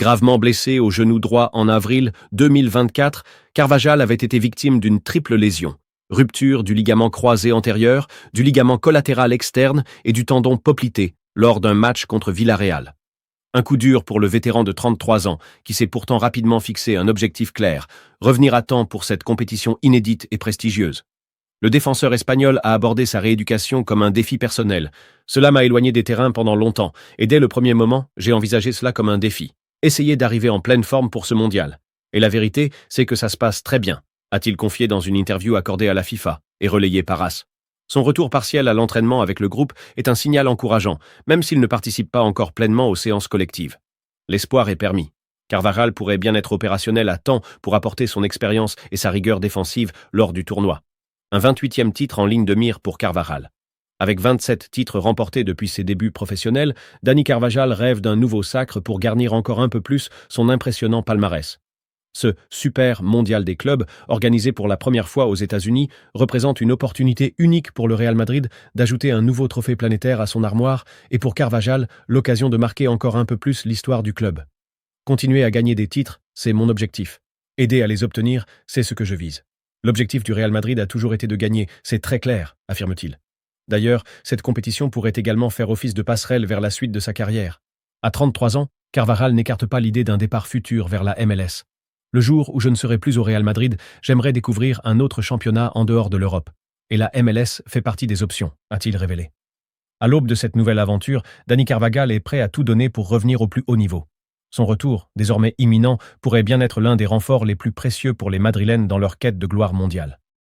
Gravement blessé au genou droit en avril 2024, Carvajal avait été victime d'une triple lésion. Rupture du ligament croisé antérieur, du ligament collatéral externe et du tendon poplité lors d'un match contre Villarreal. Un coup dur pour le vétéran de 33 ans, qui s'est pourtant rapidement fixé un objectif clair, revenir à temps pour cette compétition inédite et prestigieuse. Le défenseur espagnol a abordé sa rééducation comme un défi personnel. Cela m'a éloigné des terrains pendant longtemps, et dès le premier moment, j'ai envisagé cela comme un défi. Essayer d'arriver en pleine forme pour ce mondial. Et la vérité, c'est que ça se passe très bien, a-t-il confié dans une interview accordée à la FIFA et relayée par AS. Son retour partiel à l'entraînement avec le groupe est un signal encourageant, même s'il ne participe pas encore pleinement aux séances collectives. L'espoir est permis. Carvajal pourrait bien être opérationnel à temps pour apporter son expérience et sa rigueur défensive lors du tournoi. Un 28e titre en ligne de mire pour Carvajal. Avec 27 titres remportés depuis ses débuts professionnels, Dani Carvajal rêve d'un nouveau sacre pour garnir encore un peu plus son impressionnant palmarès. Ce Super Mondial des clubs, organisé pour la première fois aux États-Unis, représente une opportunité unique pour le Real Madrid d'ajouter un nouveau trophée planétaire à son armoire et pour Carvajal, l'occasion de marquer encore un peu plus l'histoire du club. Continuer à gagner des titres, c'est mon objectif. Aider à les obtenir, c'est ce que je vise. L'objectif du Real Madrid a toujours été de gagner, c'est très clair, affirme-t-il. D'ailleurs, cette compétition pourrait également faire office de passerelle vers la suite de sa carrière. À 33 ans, Carvajal n'écarte pas l'idée d'un départ futur vers la MLS. Le jour où je ne serai plus au Real Madrid, j'aimerais découvrir un autre championnat en dehors de l'Europe. Et la MLS fait partie des options, a-t-il révélé. À l'aube de cette nouvelle aventure, Dani Carvajal est prêt à tout donner pour revenir au plus haut niveau. Son retour, désormais imminent, pourrait bien être l'un des renforts les plus précieux pour les Madrilènes dans leur quête de gloire mondiale.